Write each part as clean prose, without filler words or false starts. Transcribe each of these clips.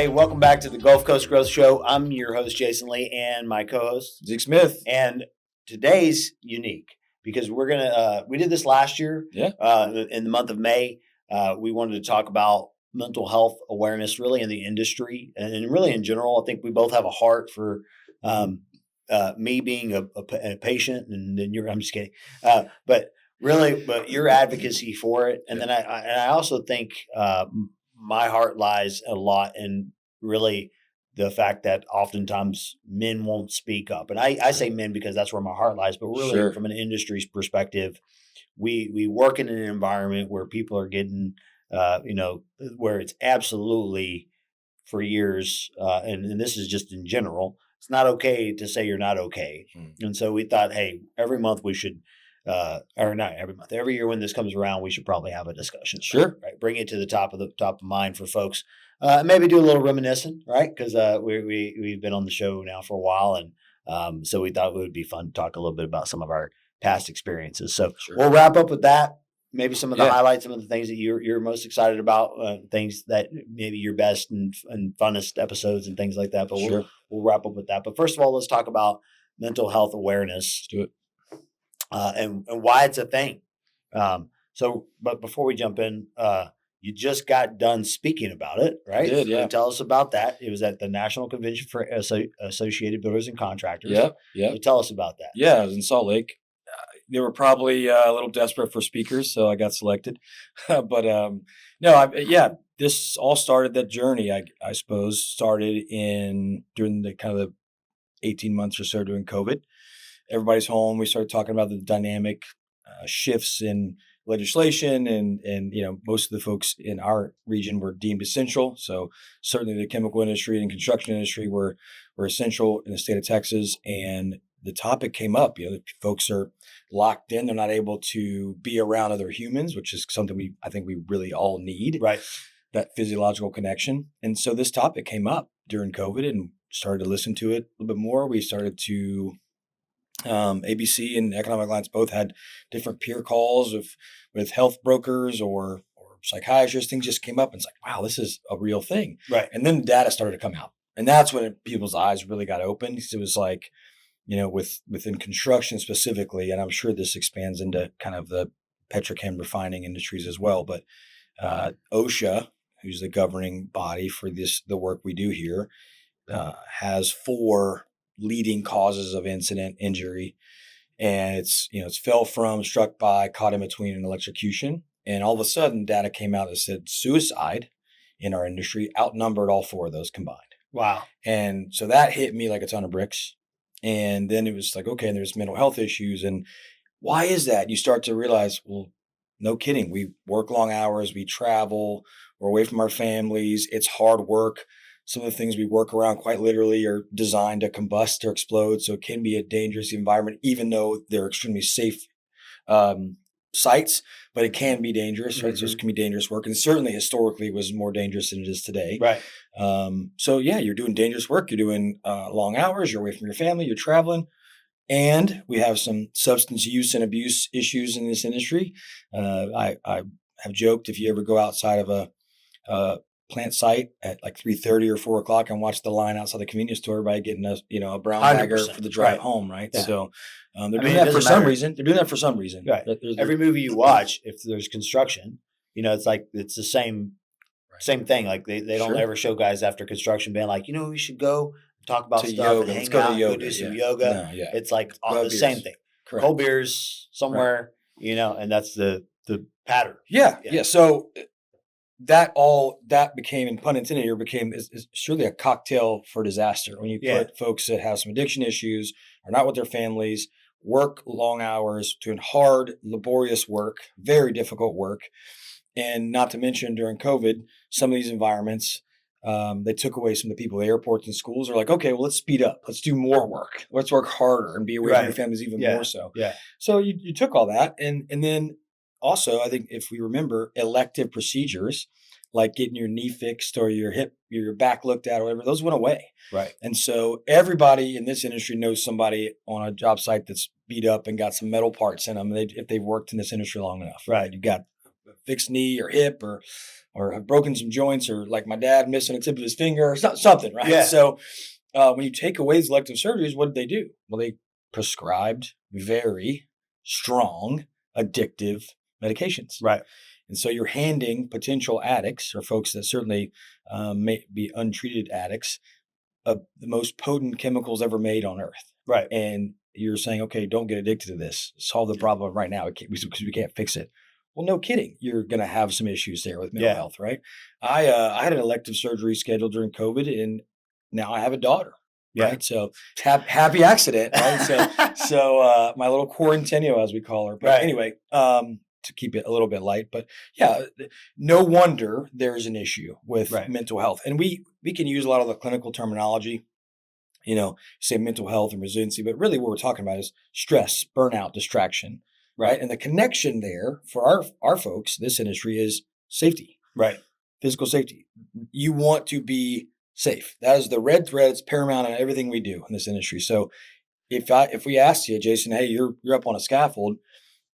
Hey, welcome back to the Gulf Coast Growth Show. I'm your host, Jason Lee, and my co-host, Zeke Smith. And today's unique because we did this last year. Yeah. In the month of May, we wanted to talk about mental health awareness really in the industry and really in general. I think we both have a heart for me being a patient, and then I'm just kidding. But your advocacy for it. And then I also think my heart lies a lot in really the fact that oftentimes men won't speak up. And I say men because that's where my heart lies, but really from an industry's perspective, we work in an environment where people are getting, where it's absolutely for years. And this is just in general, it's not okay to say you're not okay. And so we thought, hey, every month we should, or not every month, every year when this comes around, we should probably have a discussion. Sure. Right. Bring it to the top of mind for folks. Maybe do a little reminiscing, right? Because we've been on the show now for a while. And so we thought it would be fun to talk a little bit about some of our past experiences. So we'll wrap up with that. Maybe some of the highlights, some of the things that you're most excited about, things that maybe your best and funnest episodes and things like that. But we'll wrap up with that. But first of all, let's talk about mental health awareness. Let's do it. And why it's a thing. But before we jump in, you just got done speaking about it, right? I did, yeah. So tell us about that. It was at the National Convention for Associated Builders and Contractors. Yeah. So tell us about that. Yeah, I was in Salt Lake. They were probably a little desperate for speakers, so I got selected. But this all started, that journey, I suppose, started during the kind of the 18 months or so during COVID. Everybody's home. We started talking about the dynamic shifts in legislation, and most of the folks in our region were deemed essential. So certainly the chemical industry and construction industry were essential in the state of Texas. And the topic came up. Folks are locked in; they're not able to be around other humans, which is something I think we really all need. Right. That physiological connection. And so this topic came up during COVID, and started to listen to it a little bit more. We started to ABC and Economic Alliance both had different peer calls with health brokers or psychiatrists. Things just came up, and it's like, wow, this is a real thing. Right. And then the data started to come out, and that's when people's eyes really got open. It was like, within construction specifically, and I'm sure this expands into kind of the petrochem refining industries as well. But OSHA, who's the governing body for the work we do here, has 4 leading causes of incident injury, and it's fell from, struck by, caught in between, and electrocution. And all of a sudden data came out that said suicide in our industry outnumbered all 4 of those combined. Wow. And so that hit me like a ton of bricks. And then it was like, okay, there's mental health issues. And why is that? You start to realize, well, no kidding. We work long hours, we travel, we're away from our families. It's hard work. Some of the things we work around quite literally are designed to combust or explode. So it can be a dangerous environment, even though they're extremely safe sites, but it can be dangerous, right? Mm-hmm. So it can be dangerous work. And certainly historically it was more dangerous than it is today. Right. So you're doing dangerous work. You're doing long hours. You're away from your family. You're traveling. And we have some substance use and abuse issues in this industry. I have joked, if you ever go outside of a plant site at like 3:30 or 4 o'clock and watch the line outside the convenience store by getting a brown bagger for the drive home, right? Yeah. So they're doing that for some reason. They're doing that for some reason. Right. Every movie you watch, if there's construction, it's like it's the same thing. Like they don't ever show guys after construction being like, we should go talk about stuff yoga. and hang out, go do some yoga. No, it's like the same thing. Correct. Cold beers somewhere, and that's the pattern. Yeah. So that became, and pun intended here, is surely a cocktail for disaster when you put folks that have some addiction issues, are not with their families, work long hours, doing hard, laborious work, very difficult work. And not to mention during COVID, some of these environments, they took away some of the people. The airports and schools are like, okay, well, let's speed up. Let's do more work. Let's work harder and be away from your families even more so. Yeah. So you took all that. And then also, I think if we remember, elective procedures like getting your knee fixed or your hip, your back looked at or whatever, those went away. Right. And so everybody in this industry knows somebody on a job site that's beat up and got some metal parts in them if they've worked in this industry long enough. Right. You got fixed knee or hip or have broken some joints, or like my dad missing a tip of his finger or something, right? Yeah. So when you take away these elective surgeries, what did they do? Well, they prescribed very strong addictive medications. Right. And so you're handing potential addicts, or folks that certainly may be untreated addicts, of the most potent chemicals ever made on earth. Right. And you're saying, okay, don't get addicted to this. Solve the problem right now because we can't fix it. Well, no kidding. You're going to have some issues there with mental health, right? I had an elective surgery scheduled during COVID, and now I have a daughter. Yeah. Right. So happy accident. Right. So my little quarantenio, as we call her. But anyway, to keep it a little bit light, but yeah, no wonder there's an issue with mental health. And we can use a lot of the clinical terminology, say mental health and resiliency, but really what we're talking about is stress, burnout, distraction. Right. And the connection there for our folks, this industry, is safety. Right. Physical safety. You want to be safe. That is the red thread. It's paramount in everything we do in this industry. So if we asked you, Jason, hey, you're up on a scaffold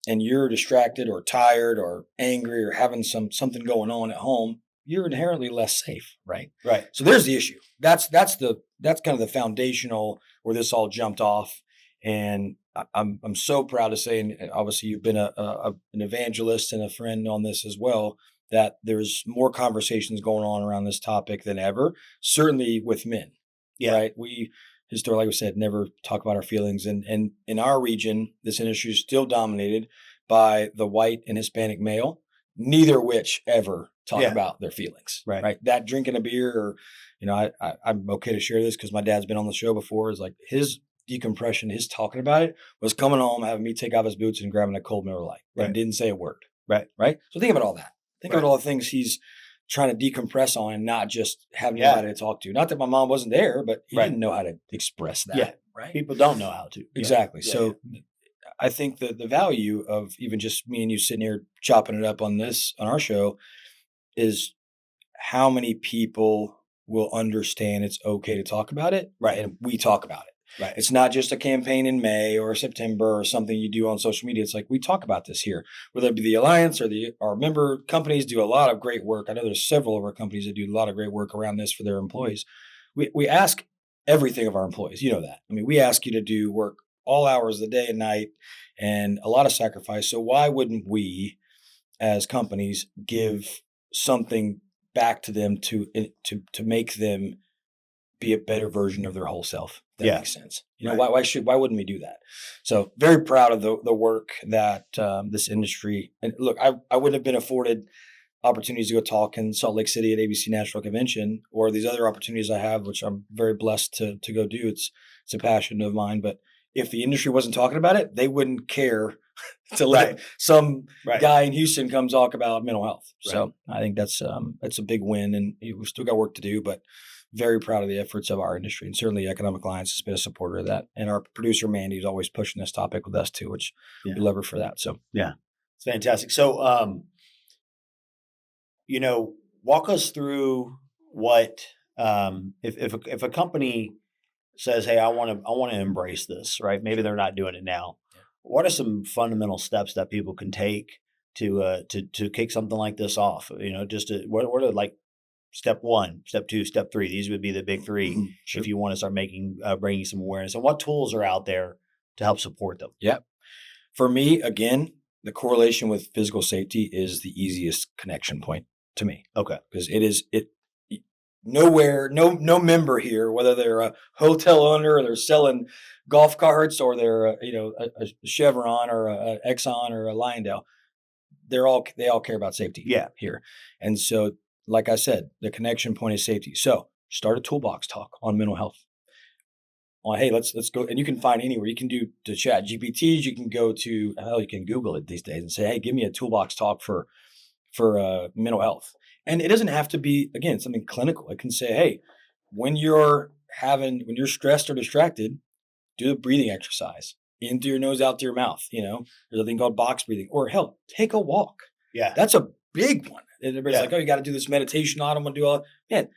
and you're distracted or tired or angry or having something going on at home, you're inherently less safe, right? Right. So there's the issue. That's kind of the foundational where this all jumped off. And I'm so proud to say, and obviously you've been an evangelist and a friend on this as well, that there's more conversations going on around this topic than ever, certainly with men. Yeah. Right. We historically, like we said, never talk about our feelings. And in our region, this industry is still dominated by the white and Hispanic male, neither which ever talk about their feelings. Right. That drinking a beer, or, I'm okay to share this because my dad's been on the show before, is like his decompression, his talking about it was coming home, having me take off his boots and grabbing a cold Miller Lite and didn't say a word. Right. So think about all that. Think about all the things he's trying to decompress on and not just having anybody to talk to. Not that my mom wasn't there, but he didn't know how to express that. Yeah. Right. People don't know how to. Exactly. So I think that the value of even just me and you sitting here chopping it up on our show is how many people will understand it's okay to talk about it. Right. And we talk about it. Right. It's not just a campaign in May or September or something you do on social media. It's like, we talk about this here, whether it be the Alliance or our member companies do a lot of great work. I know there's several of our companies that do a lot of great work around this for their employees. We ask everything of our employees. You know that. I mean, we ask you to do work all hours of the day and night and a lot of sacrifice. So why wouldn't we as companies give something back to them to make them be a better version of their whole self? That makes sense. Why wouldn't we do that? So very proud of the work that this industry, and look, I wouldn't have been afforded opportunities to go talk in Salt Lake City at ABC National Convention, or these other opportunities I have, which I'm very blessed to go do. It's a passion of mine. But if the industry wasn't talking about it, they wouldn't care to let some guy in Houston come talk about mental health. So I think that's a big win, and we've still got work to do, but very proud of the efforts of our industry, and certainly Economic Alliance has been a supporter of that. And our producer, Mandy, is always pushing this topic with us too, which we love her for that. So, it's fantastic. So, walk us through what, if a company says, hey, I want to embrace this, right? Maybe they're not doing it now. What are some fundamental steps that people can take to kick something like this off? What are like step 1, step 2, step 3? These would be the big 3 if you want to start bringing some awareness. And what tools are out there to help support them? Yeah. For me, again, the correlation with physical safety is the easiest connection point to me. Okay. Because nowhere, no member here, whether they're a hotel owner or they're selling golf carts or they're a Chevron or an Exxon or a Lyondale, they all care about safety here. And so, like I said, the connection point is safety. So start a toolbox talk on mental health. Well, hey, let's go, and you can find anywhere. You can do to chat GPTs. You can go to you can Google it these days and say, hey, give me a toolbox talk for mental health. And it doesn't have to be, again, something clinical. It can say, hey, when you're stressed or distracted, do a breathing exercise. In through your nose, out through your mouth. There's a thing called box breathing, or hell, take a walk. Yeah, that's a big one. Everybody's like, oh, you got to do this meditation. I don't want to do all that. Man,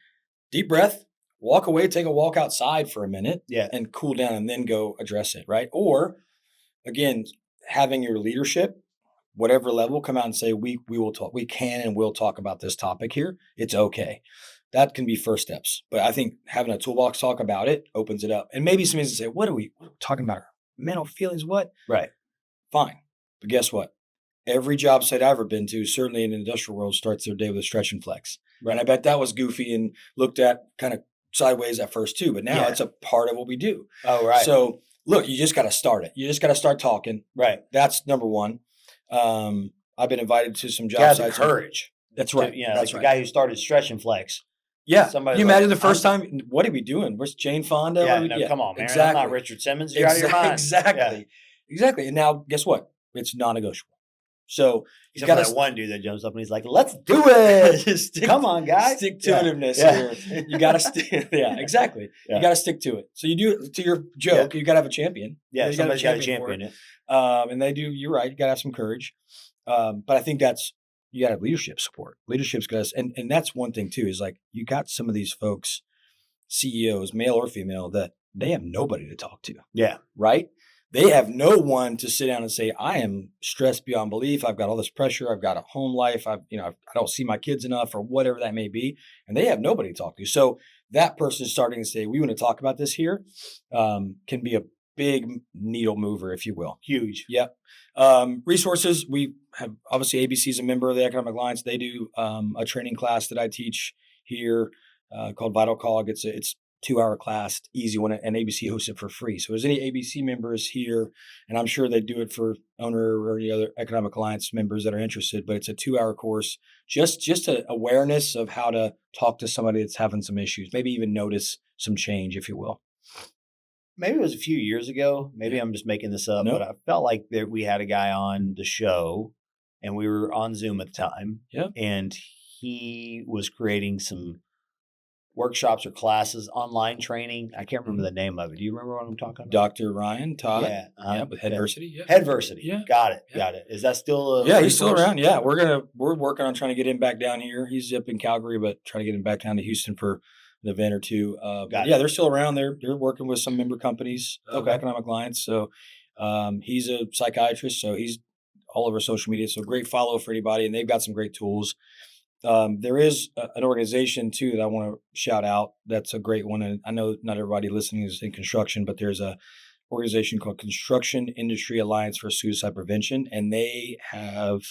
deep breath, walk away, take a walk outside for a minute, and cool down, and then go address it, right? Or again, having your leadership whatever level, come out and say, we will talk, we can and will talk about this topic here. It's okay. That can be first steps. But I think having a toolbox talk about it opens it up. And maybe somebody's going to say, what are we talking about? Mental feelings, what? Right. Fine. But guess what? Every job site I've ever been to, certainly in the industrial world, starts their day with a stretch and flex. Right. And I bet that was goofy and looked at kind of sideways at first too. But now it's a part of what we do. Oh, right. So look, you just got to start it. You just got to start talking. Right. That's number one. I've been invited to some job sites. Courage. That's right. That's the guy who started Stretch and Flex. Yeah. Can you imagine the first time? What are we doing? Where's Jane Fonda? Yeah, come on, man. Exactly. I'm not Richard Simmons. You're out of your mind. Exactly. And now, guess what? It's non-negotiable. So you got that one dude that jumps up and he's like, "Let's do it! Come on, guys! Stick to itiveness here. You got to stick. Yeah, exactly. Yeah. You got to stick to it. So you do to your joke. You got to have a champion. Yeah, somebody's got to champion it. And they do. You're right. You got to have some courage. But I think you got to have leadership support. Leadership's got us, and that's one thing too. Is like you got some of these folks, CEOs, male or female, that they have nobody to talk to. Yeah. Right. They have no one to sit down and say, I am stressed beyond belief. I've got all this pressure. I've got a home life. I don't see my kids enough or whatever that may be. And they have nobody to talk to. So that person is starting to say, we want to talk about this here, can be a big needle mover, if you will. Huge. Yep. Resources. We have obviously ABC is a member of the Economic Alliance. They do a training class that I teach here called Vital Cog. It's 2-hour class, easy one, and ABC hosts it for free. So if there's any ABC members here, and I'm sure they do it for owner or any other Economic Alliance members that are interested, but it's a 2-hour course, just an awareness of how to talk to somebody that's having some issues, maybe even notice some change, if you will. Maybe it was a few years ago. Maybe I'm just making this up, but I felt like we had a guy on the show, and we were on Zoom at the time, and he was creating some workshops or classes, online training. I can't remember the name of it. Do you remember what I'm talking about? Dr. Ryan Todd. With Headversity. Yeah. Headversity. Yeah. Got it. Is that still he's still around. Yeah. We're working on trying to get him back down here. He's up in Calgary, but trying to get him back down to Houston for an event or two. They're still around. They're working with some member companies of Economic Alliance. So he's a psychiatrist, so he's all over social media. So great follow for anybody, and they've got some great tools. There is an organization too that I want to shout out. That's a great one. And I know not everybody listening is in construction, but there's a organization called Construction Industry Alliance for Suicide Prevention. And they have,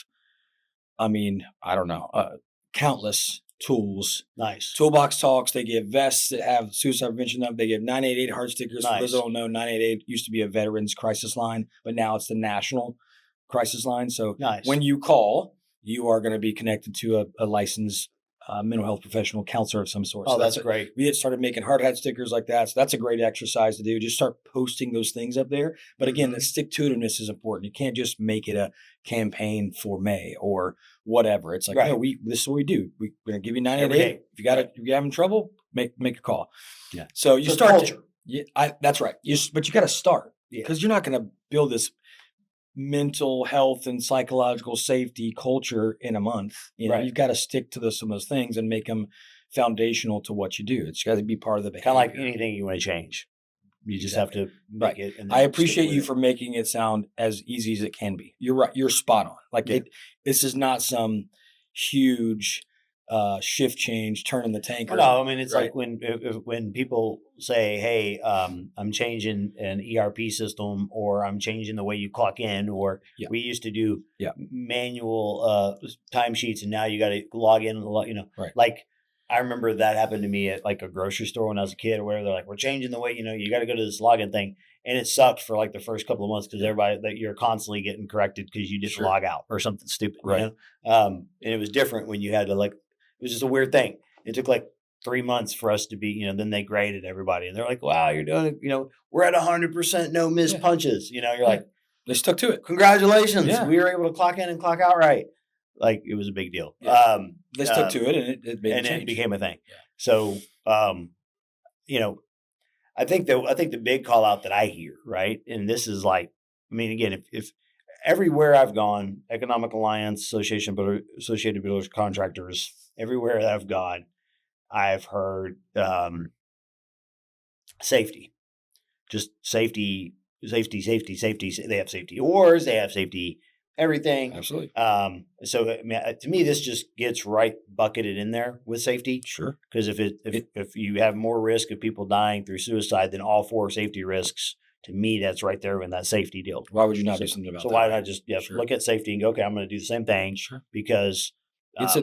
countless tools. Nice. Toolbox talks. They give vests that have suicide prevention up. They give 988 heart stickers. Nice. For those that don't know, 988 used to be a veterans crisis line, but now it's the national crisis line. So when you call, you are going to be connected to a licensed mental health professional counselor of some sort. Oh, so that's great. We had started making hard hat stickers like that. So that's a great exercise to do. Just start posting those things up there. But again, the stick-to-itiveness is important. You can't just make it a campaign for May or whatever. It's like, no, this is what we do. We're going to give you 988. If you're having trouble, make a call. Yeah. So you start. That's right. But you got to start because you're not going to build this mental health and psychological safety culture in a month. You've got to stick to some of those things and make them foundational to what you do. It's got to be part of the behavior. Kind of like anything you want to change. You just have to make it. And I appreciate you for making it sound as easy as it can be. You're right. You're spot on. This is not some huge shift change, turning the tanker. No, it's like when people say, "Hey, I'm changing an ERP system, or I'm changing the way you clock in," or we used to do manual timesheets, and now you got to log in. Like I remember that happened to me at like a grocery store when I was a kid, or whatever. They're like, "We're changing the way you got to go to this login thing," and it sucked for like the first couple of months because everybody that you're constantly getting corrected because you didn't log out or something stupid, right? And it was different when you had to It was just a weird thing. It took like 3 months for us to be, then they graded everybody. And they're like, wow, you're doing it. We're at 100% no missed punches. You're like, they stuck to it. Congratulations. Yeah. We were able to clock in and clock out right. Like it was a big deal. Yeah. They stuck to it and it became a thing. Yeah. So, I think the big call out that I hear, right. And this is like, again, if everywhere I've gone, Economic Alliance, Associated Builders Contractors, everywhere that I've gone, I've heard safety. Just safety. They have safety oars. They have safety everything. Absolutely. So I mean, to me, this just gets right bucketed in there with safety. Sure. Because if you have more risk of people dying through suicide than all 4 safety risks, to me, that's right there in that safety deal. Why would you not So, do something about so that? why right? not just Sure. look at safety and go, okay, I'm going to do the same thing Sure. because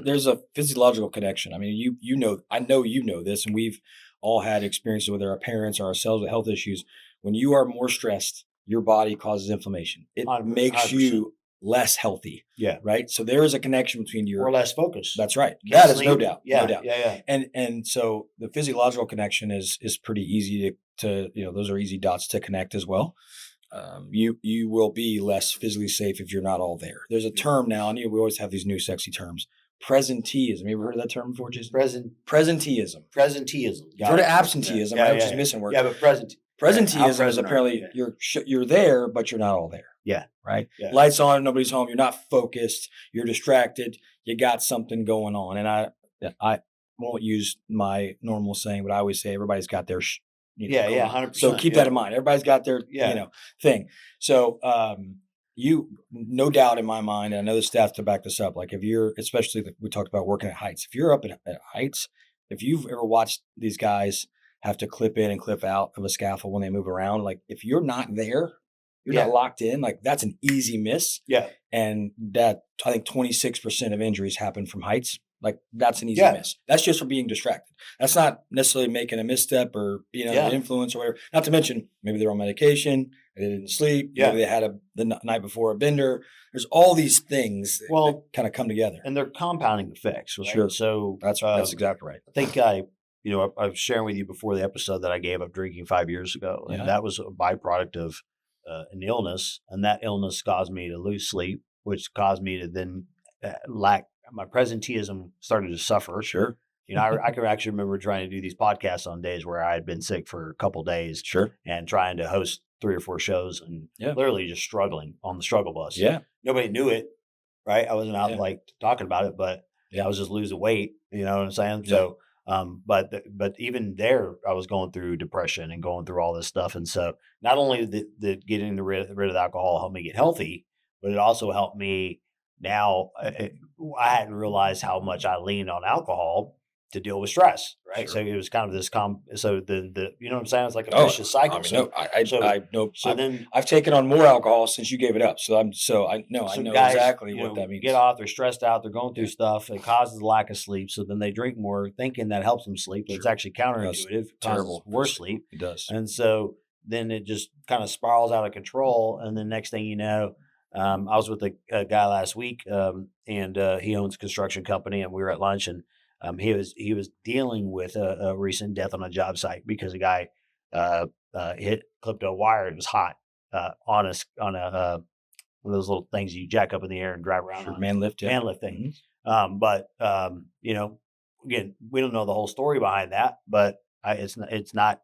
There's a physiological connection. I mean, you know, I know you know this, and we've all had experiences with our parents or ourselves with health issues. When you are more stressed, your body causes inflammation. It 100%. makes you less healthy. Yeah. Right. So there is a connection between or less focus. That's right. Can't That is no sleep. doubt. Yeah, No doubt. yeah. And so the physiological connection is pretty easy to those are easy dots to connect as well. You will be less physically safe if you're not all there. There's a term now, and we always have these new sexy terms. Presenteeism. You ever heard of that term before, Jason? Presenteeism. Presenteeism. You've heard of absenteeism, right? Which is missing word. Yeah, but Presenteeism is apparently you're there, but you're not all there. Yeah. Right. Yeah. Lights on, nobody's home. You're not focused. You're distracted. You got something going on. And I won't use my normal saying, but I always say everybody's got their 100%. So keep that in mind. Everybody's got their thing. So you no doubt in my mind, and I know the stats to back this up. Like if you're, especially we talked about working at heights. If you're up at heights, if you've ever watched these guys have to clip in and clip out of a scaffold when they move around, like if you're not there, you're not locked in. Like that's an easy miss. Yeah. And that I think 26% of injuries happen from heights. Like that's an easy miss. That's just for being distracted. That's not necessarily making a misstep or being under influence or whatever. Not to mention maybe they're on medication, they didn't sleep, maybe they had the night before a bender. There's all these things that kind of come together, and they're compounding effects. Right? Sure. So that's exactly right. I think I was sharing with you before the episode that I gave up drinking 5 years ago, and that was a byproduct of an illness, and that illness caused me to lose sleep, which caused me to then lack. My presenteeism started to suffer. Sure. I can actually remember trying to do these podcasts on days where I had been sick for a couple of days. Sure. And trying to host 3 or 4 shows and literally just struggling on the struggle bus. Yeah. Nobody knew it, right? I wasn't out like talking about it, but I was just losing weight. You know what I'm saying? Yeah. So, but even there, I was going through depression and going through all this stuff. And so not only did getting rid of the alcohol help me get healthy, but it also helped me. Now, I hadn't realized how much I leaned on alcohol to deal with stress, right? Sure. So it was kind of this so the you know what I'm saying? It's like a vicious cycle. I've taken on more alcohol since you gave it up. I know exactly what that means. Get off, they're stressed out, they're going through stuff. It causes a lack of sleep. So then they drink more thinking that helps them sleep, but it's actually counterintuitive. It causes worse sleep. It does. And so then it just kind of spirals out of control. And then next thing you know, I was with a guy last week, and he owns a construction company, and we were at lunch, and he was dealing with a recent death on a job site because a guy clipped a wire. It was hot on one of those little things you jack up in the air and drive around. Sure, man lift thing. Mm-hmm. But again, we don't know the whole story behind that, but it's not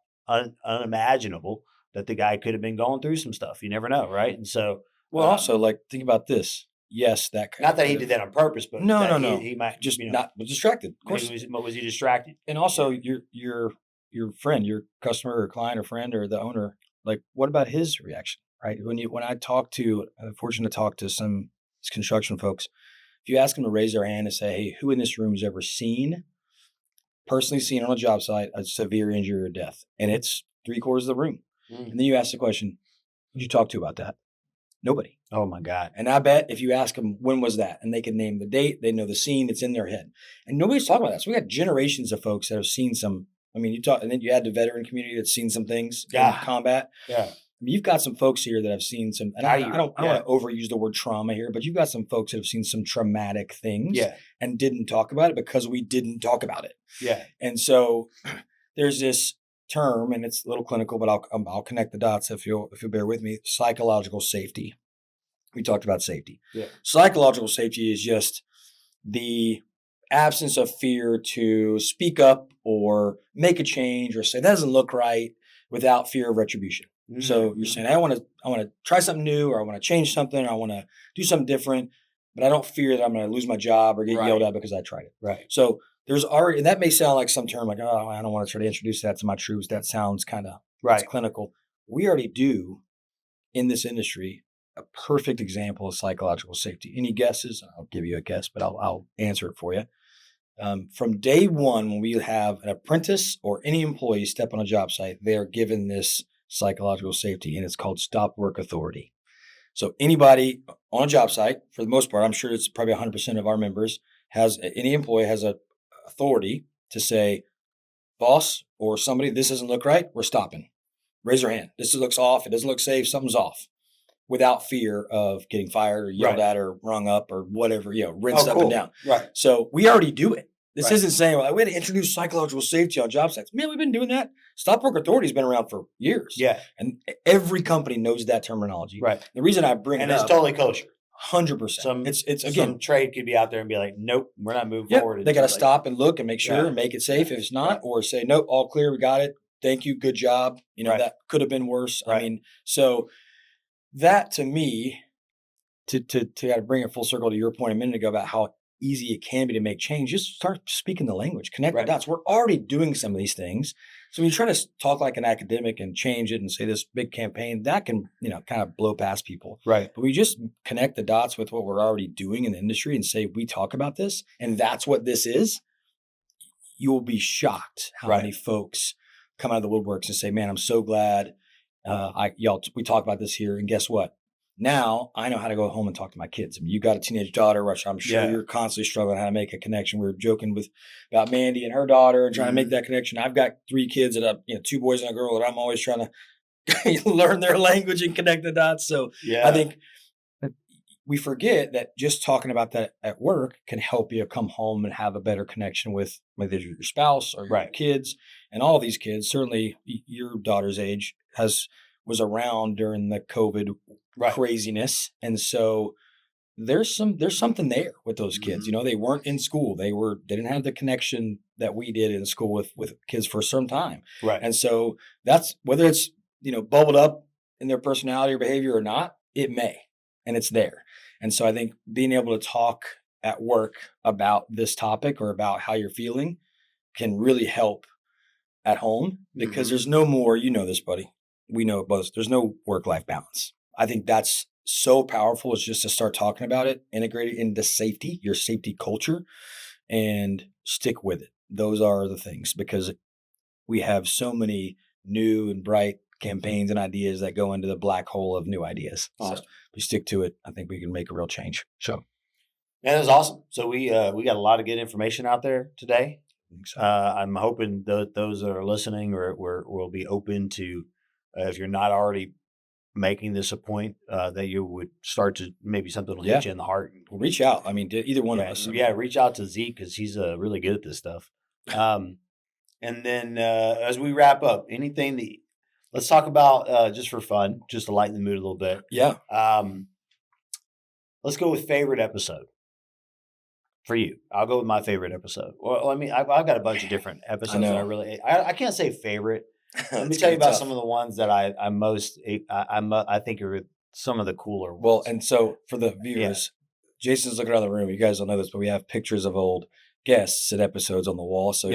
unimaginable that the guy could have been going through some stuff. You never know, right? And so. Well, also, like, think about this. Yes, not that he did that on purpose, but no. He might just not was distracted. Of course, was he distracted? And also, your friend, your customer or client or friend or the owner, like, what about his reaction? Right? I'm fortunate to talk to some construction folks. If you ask them to raise their hand and say, "Hey, who in this room has ever personally seen on a job site a severe injury or death?" And it's 3/4 of the room. And then you ask the question, "Who'd you talk to about that?" Nobody. Oh my God. And I bet if you ask them, when was that? And they can name the date, they know the scene, it's in their head. And nobody's talking about that. So we got generations of folks that have seen some, and then you add the veteran community that's seen some things in combat. Yeah. You've got some folks here that have seen some, and I don't want to overuse the word trauma here, but you've got some folks that have seen some traumatic things and didn't talk about it because we didn't talk about it. Yeah. And so there's this term, and it's a little clinical, but I'll connect the dots if you'll bear with me. Psychological safety. We talked about safety. Yeah. Psychological safety is just the absence of fear to speak up or make a change or say that doesn't look right without fear of retribution. Mm-hmm. So you're saying I want to try something new, or I want to change something, or I want to do something different, but I don't fear that I'm going to lose my job or get yelled at because I tried it. Right. So there's already, and that may sound like some term like, oh, I don't want to try to introduce that to my troops. That sounds kind of clinical. We already do in this industry a perfect example of psychological safety. Any guesses? I'll give you a guess, but I'll answer it for you. From day one, when we have an apprentice or any employee step on a job site, they are given this psychological safety, and it's called stop work authority. So anybody on a job site, for the most part, I'm sure it's probably 100% of our members, any employee has a authority to say, boss or somebody, this doesn't look right, we're stopping. Raise your hand. This looks off. It doesn't look safe. Something's off, without fear of getting fired or yelled at or rung up or whatever, rinsed up and down. Right. So we already do it. This isn't saying, well, we had to introduce psychological safety on job sites. Man, we've been doing that. Stop work authority has been around for years. Yeah. And every company knows that terminology. Right. The reason I bring it up. And it's totally kosher. 100%. It's again, some trade could be out there and be like, nope, we're not moving forward. They got to stop and look and make sure and make it safe if it's not, or say, nope, all clear, we got it. Thank you, good job. That could have been worse. Right. I mean, so that to me, to kind of bring it full circle to your point a minute ago about how easy it can be to make change, just start speaking the language, connect the dots. We're already doing some of these things. So when you try to talk like an academic and change it and say this big campaign, that can, kind of blow past people. Right. But we just connect the dots with what we're already doing in the industry and say, we talk about this and that's what this is. You will be shocked how many folks come out of the woodworks and say, man, I'm so glad we talk about this here. And guess what? Now I know how to go home and talk to my kids. I mean, you got a teenage daughter, which I'm sure you're constantly struggling how to make a connection. We were joking about Mandy and her daughter and trying to make that connection. I've got 3 kids that 2 boys and a girl that I'm always trying to learn their language and connect the dots. So I think we forget that just talking about that at work can help you come home and have a better connection with whether your spouse or your kids. And all these kids, certainly your daughter's age was around during the COVID craziness. And so there's something there with those kids. They weren't in school. They didn't have the connection that we did in school with kids for some time. Right. And so that's whether it's, bubbled up in their personality or behavior or not, it may, and it's there. And so I think being able to talk at work about this topic or about how you're feeling can really help at home, because there's no more, this, buddy. We know it both. There's no work-life balance. I think that's so powerful, is just to start talking about it, integrate it into safety, your safety culture, and stick with it. Those are the things, because we have so many new and bright campaigns and ideas that go into the black hole of new ideas. Awesome. So if we stick to it, I think we can make a real change. So, that was awesome. So we got a lot of good information out there today. So. I'm hoping that those that are listening will be open to, if you're not already making this a point, that you would start to, maybe something will hit you in the heart. Well, reach out. I mean, either one of us. Reach out to Zeke, because he's really good at this stuff. And then as we wrap up, let's talk about, just for fun, just to lighten the mood a little bit. Yeah. Let's go with favorite episode. For you, I'll go with my favorite episode. Well, I mean, I've got a bunch of different episodes that I can't say favorite. Let me tell you about some of the ones that I think are some of the cooler ones. Well, and so for the viewers, Jason's looking around the room. You guys don't know this, but we have pictures of old guests and episodes on the wall. So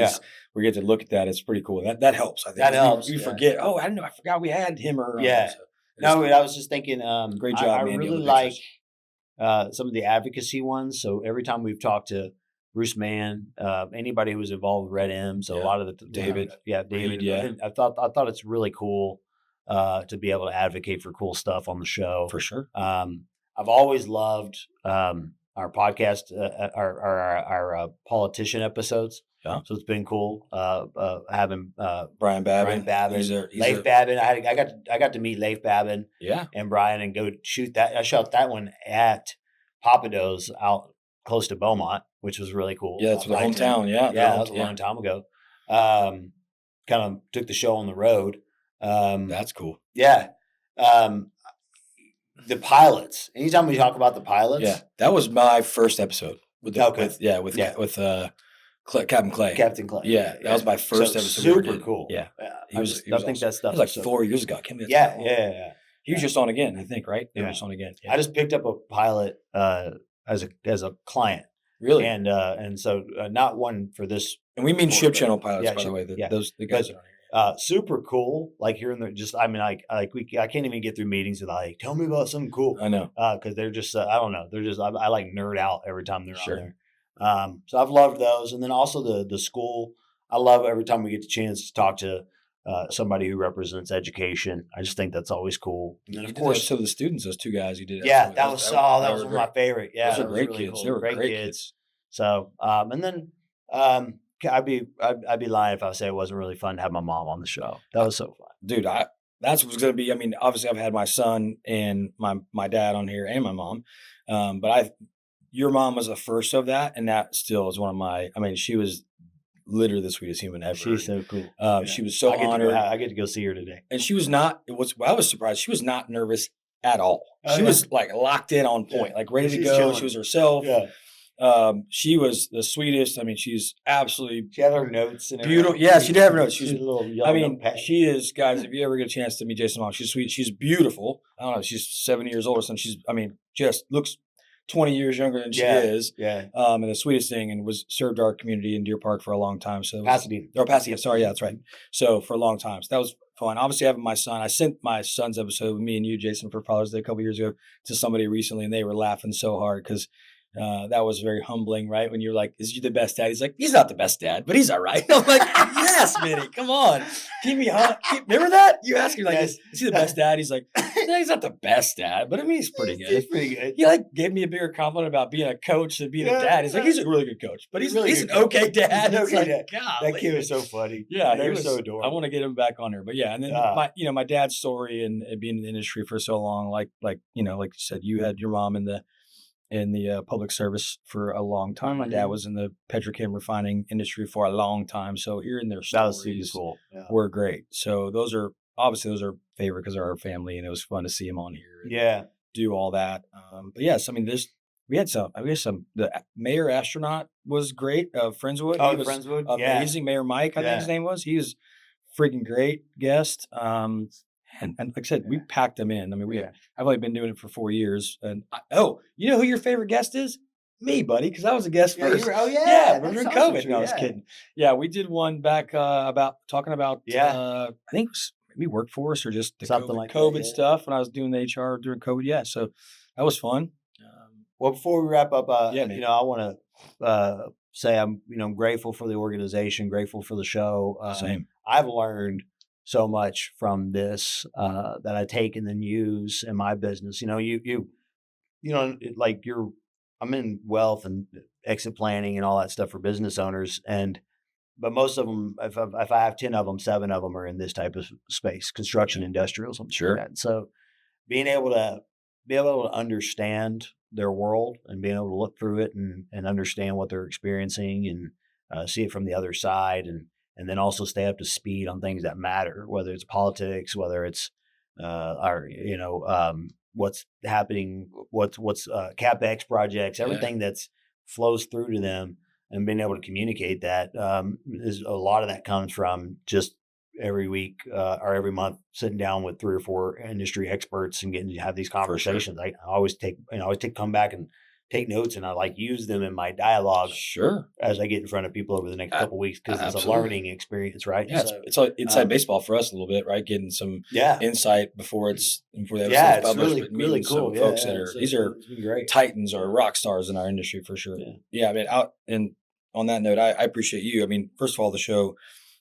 we get to look at that. It's pretty cool. That helps. I think that helps. We forget. Oh, I didn't know. I forgot we had him or yeah. So I was just thinking. Great job. I really like some of the advocacy ones. So every time we've talked to Bruce Mann, anybody who was involved with Red M, so a lot of the David. David. I thought it's really cool to be able to advocate for cool stuff on the show. For sure. I've always loved our podcast, our politician episodes. Yeah. So it's been cool having Brian Babin, Leif Babin. I got to meet Leif Babin, and Brian, and go shoot that. I shot that one at Papado's out close to Beaumont, which was really cool. Yeah, that's my hometown. Yeah, that was a long time ago. Kind of took the show on the road. That's cool. Yeah. The pilots. Anytime we talk about the pilots, that was my first episode with Captain Clay. Captain Clay. Yeah, that was my first episode. Super cool. Yeah, I think that stuff. It was like 4 years ago. Yeah. He was just on again, I think, right? He was just on again. Yeah. I just picked up a pilot as a client. Really? And so not one for this. And we mean ship channel pilots, by the way. The guys super cool. Like hearing the just, I mean, I can't even get through meetings without like, tell me about something cool. I know. Because they're just, I don't know, they're just, I like nerd out every time they're on Sure. there. So I've loved those, and then also the school. I love every time we get the chance to talk to somebody who represents education. I just think that's always cool. And then You of did course, so the students, those two guys you did. yeah, that was that were was one of great. my favorite. Yeah, Those are that was great really kids. cool. They were Great great kids. So, and then I'd be lying if I say it wasn't really fun to have my mom on the show. That was so fun. Dude, that's what's going to be. I mean, obviously, I've had my son and my dad on here and my mom, but your mom was the first of that, and that still is one of my. I mean, she was literally the sweetest human ever. She's so cool. She was so honored. I get to go see her today, and she was not. I was surprised. She was not nervous at all. Oh, She yeah. was like locked in on point, like ready to She's go. chilling. She was herself. Yeah, She was the sweetest. I mean, she's absolutely she had her notes and beautiful. everything. Yeah, she did have her notes. She's She's a little yellow I mean, notepad. she is, guys. If you ever get a chance to meet Jason's mom, she's sweet. She's beautiful. I don't know. She's 70 years old or something. She's, I mean, just looks 20 years younger than she is. Yeah, And the sweetest thing, and was served our community in Deer Park for a long time. So Pasadena. or Pasadena. Sorry, yeah, that's right. So for a long time, so that was fun. Obviously, having my son, I sent my son's episode with me and you, Jason, for Father's Day a couple years ago to somebody recently, and they were laughing so hard because. That was very humbling, right? When you're like, "Is you the best dad?" He's like, "He's not the best dad, but he's all right." I'm like, "Yes, Minnie, come on, keep me hot." Remember that? You ask him like, Yes. "Is he the best dad?" He's like, "No, he's not the best dad, but I mean, he's pretty good." He's pretty good. He like gave me a bigger compliment about being a coach than being a dad. He's like, "He's a really good coach, but he's Really an good coach. okay dad." He's an It's okay like, dad. golly. That kid was so funny. Yeah, they he were was so I adorable. want to get him back on here, but yeah, and then my dad's story and being in the industry for so long, like like you said, you had your mom in the public service for a long time. My dad was in the petrochem refining industry for a long time, so hearing their That was super stories cool. Yeah. were great. So those are favorite because they're our family, and it was fun to see him on here. And Yeah. do all that. But yes, I mean, we had some. I guess the mayor astronaut was great. Friendswood, Oh, he was Friendswood? amazing. Mayor Mike, I think his name was. He was freaking great guest. And like I said, we packed them in. I mean, I've only been doing it for 4 years. And you know who your favorite guest is? Me, buddy, because I was a guest first. Yeah, but during that's COVID. awesome. No, I was kidding. Yeah, we did one back about talking about. I think it was maybe workforce or just the Something like that, COVID yeah. stuff when I was doing the HR during COVID. Yeah, so that was fun. Well, before we wrap up, man. I want to say I'm grateful for the organization, grateful for the show. Same. I've learned so much from this that I take and then use in my business. I'm in wealth and exit planning and all that stuff for business owners, but most of them, if I have 10 of them, 7 of them are in this type of space, construction, industrial, something Sure. like that. So being able to understand their world and being able to look through it and understand what they're experiencing and see it from the other side and then also stay up to speed on things that matter, whether it's politics, whether it's what's happening, what's CapEx projects, everything that's flows through to them, and being able to communicate that is a lot of that comes from just every week or every month sitting down with 3 or 4 industry experts and getting to have these conversations. Sure. I always come back and take notes, and I use them in my dialogue. Sure. As I get in front of people over the next couple of weeks, because it's a learning experience, right? Yeah, so, it's inside baseball for us a little bit, right? Getting some insight before they have stuff published. It's really cool. Folks that are these are great titans or rock stars in our industry for sure. Yeah, I mean, on that note, I appreciate you. I mean, first of all, the show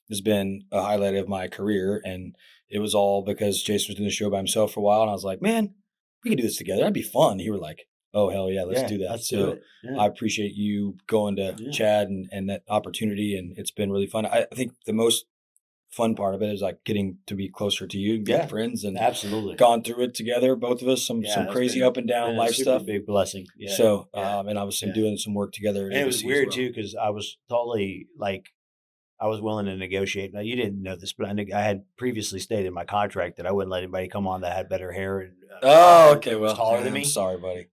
has been a highlight of my career, and it was all because Jason was doing the show by himself for a while, and I was like, man, we could do this together. That'd be fun. He were like, oh, hell yeah, let's do that. Let's so do it. Yeah. I appreciate you going to Chad and that opportunity, and it's been really fun. I think the most fun part of it is like getting to be closer to you and get friends, and absolutely gone through it together, both of us, some crazy up and down life stuff. Big blessing. Yeah. So, and obviously doing some work together. And it was weird too, because I was totally I was willing to negotiate. Now, you didn't know this, but I had previously stated in my contract that I wouldn't let anybody come on that had better hair and okay, well, taller than me. I'm sorry, buddy.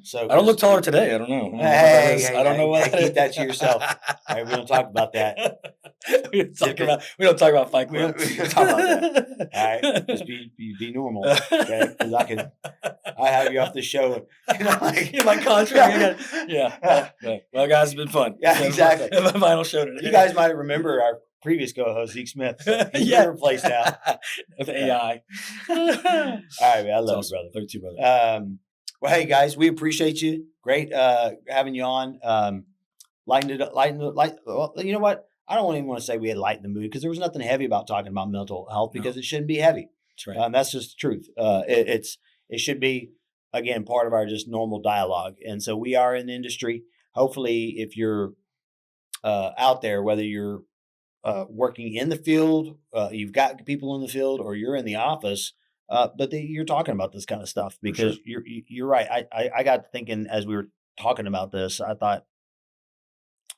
So I don't look taller today. I don't know. Hey, I don't know what. Keep that to yourself. All right, we don't talk about that. we don't talk about Fight Club. We don't talk about that. All right, just be normal, okay? Because I have you off the show. In my contract. Yeah. Well, guys, it's been fun. Yeah, exactly. My final show today. You guys might remember previous co-host, Zeke Smith. So he's Yeah. been replaced now. With AI. All right, man. I love Awesome. you, brother. Love you, brother. Well, hey guys, we appreciate you. Great having you on. Well, you know what? I don't even want to say we had lightened the mood because there was nothing heavy about talking about mental health because it shouldn't be heavy. That's right. That's just the truth. It should be, again, part of our just normal dialogue. And so we are in the industry. Hopefully, if you're out there, whether you're working in the field, you've got people in the field, or you're in the office, you're talking about this kind of stuff because you're right. I got thinking as we were talking about this, I thought,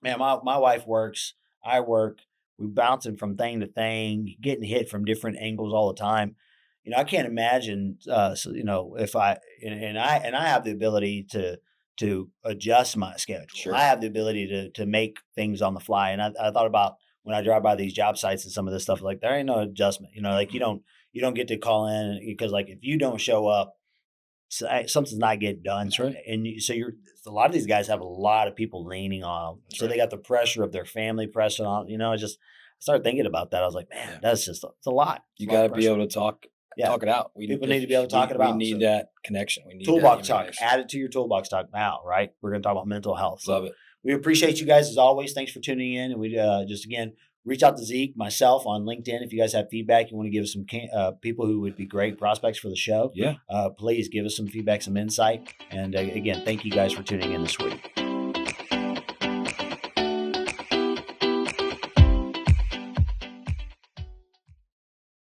man, my wife works, I work, we're bouncing from thing to thing, getting hit from different angles all the time. I can't imagine, if I have the ability to adjust my schedule. Sure. I have the ability to make things on the fly. And I thought about when I drive by these job sites and some of this stuff, like there ain't no adjustment, like you don't get to call in because like if you don't show up, something's not getting done. That's right. And a lot of these guys have a lot of people leaning on them. So they got the pressure of their family pressing on, I started thinking about that. I was like, man, that's just, it's a lot. You got to be able to talk it out. People need to be able to talk it about. We need that connection. We need toolbox talk. Add it to your toolbox talk now, right? We're going to talk about mental health. Love it. We appreciate you guys as always. Thanks for tuning in. And we just, again, reach out to Zeke, myself on LinkedIn. If you guys have feedback, you want to give us some people who would be great prospects for the show. Yeah. Please give us some feedback, some insight. And again, thank you guys for tuning in this week.